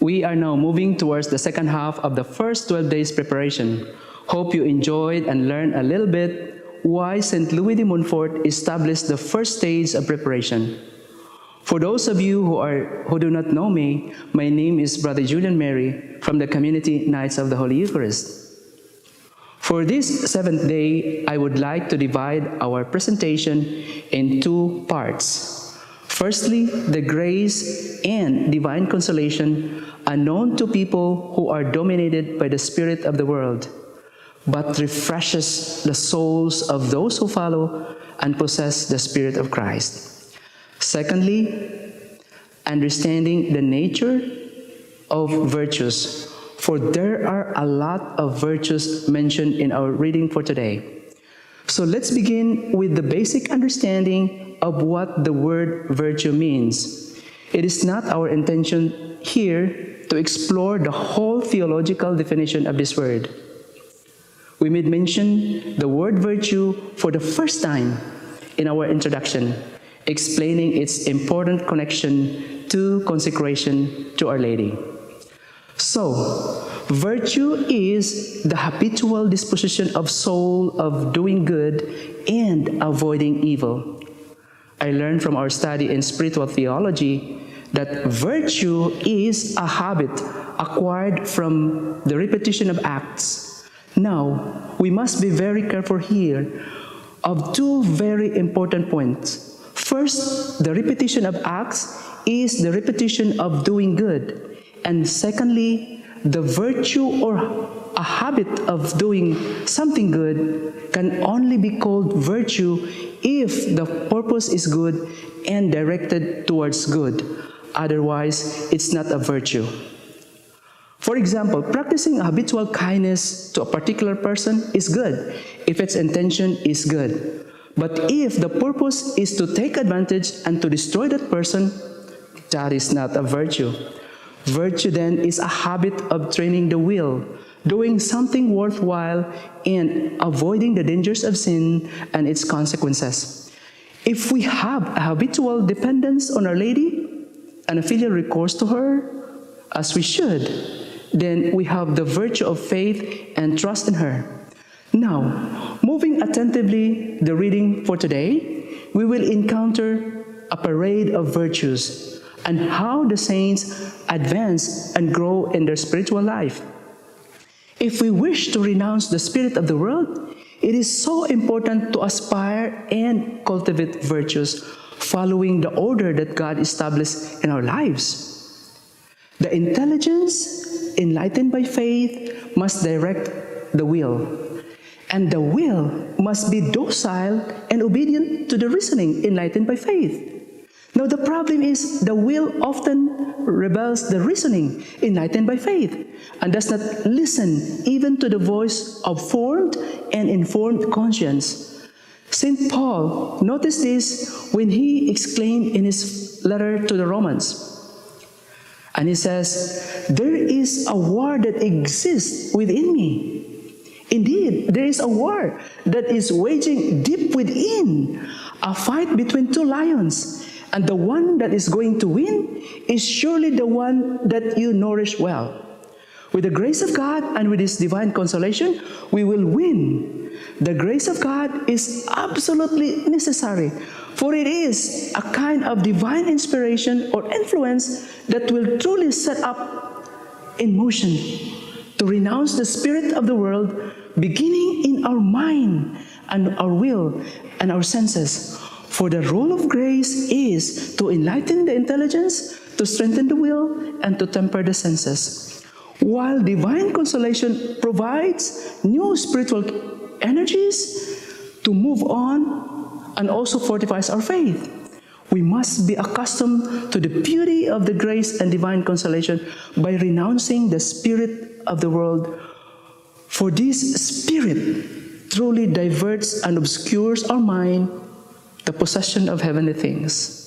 We are now moving towards the second half of the first 12 days preparation. Hope you enjoyed and learned a little bit why St. Louis de Montfort established the first stage of preparation. For those of you who do not know me, my name is Brother Julian Mary from the Community Knights of the Holy Eucharist. For this seventh day, I would like to divide our presentation in two parts. Firstly, the grace and divine consolation unknown to people who are dominated by the spirit of the world, but refreshes the souls of those who follow and possess the Spirit of Christ. Secondly, understanding the nature of virtues, for there are a lot of virtues mentioned in our reading for today. So let's begin with the basic understanding of what the word virtue means. It is not our intention here to explore the whole theological definition of this word. We may mention the word virtue for the first time in our introduction, explaining its important connection to consecration to Our Lady. So, virtue is the habitual disposition of soul of doing good and avoiding evil. I learned from our study in spiritual theology that virtue is a habit acquired from the repetition of acts. Now, we must be very careful here of two very important points. First, the repetition of acts is the repetition of doing good. And secondly, the virtue or a habit of doing something good can only be called virtue if the purpose is good and directed towards good. Otherwise, it's not a virtue. For example, practicing a habitual kindness to a particular person is good if its intention is good. But if the purpose is to take advantage and to destroy that person, that is not a virtue. Virtue then is a habit of training the will, doing something worthwhile and avoiding the dangers of sin and its consequences. If we have a habitual dependence on Our Lady and a filial recourse to her, as we should, then we have the virtue of faith and trust in her. Now, moving attentively the reading for today, we will encounter a parade of virtues and how the saints advance and grow in their spiritual life. If we wish to renounce the spirit of the world, it is so important to aspire and cultivate virtues following the order that God established in our lives. The intelligence, enlightened by faith, must direct the will. And the will must be docile and obedient to the reasoning enlightened by faith. Now the problem is the will often rebels the reasoning enlightened by faith and does not listen even to the voice of formed and informed conscience. St. Paul noticed this when he exclaimed in his letter to the Romans. And he says, "There is a war that exists within me. Indeed, there is a war that is waging deep within, a fight between two lions. And the one that is going to win is surely the one that you nourish well. With the grace of God and with His divine consolation, we will win. The grace of God is absolutely necessary, for it is a kind of divine inspiration or influence that will truly set up in motion to renounce the spirit of the world, beginning in our mind and our will and our senses. For the role of grace is to enlighten the intelligence, to strengthen the will, and to temper the senses. While divine consolation provides new spiritual energies to move on and also fortifies our faith, we must be accustomed to the beauty of the grace and divine consolation by renouncing the spirit of the world. For this spirit truly diverts and obscures our mind, the possession of heavenly things.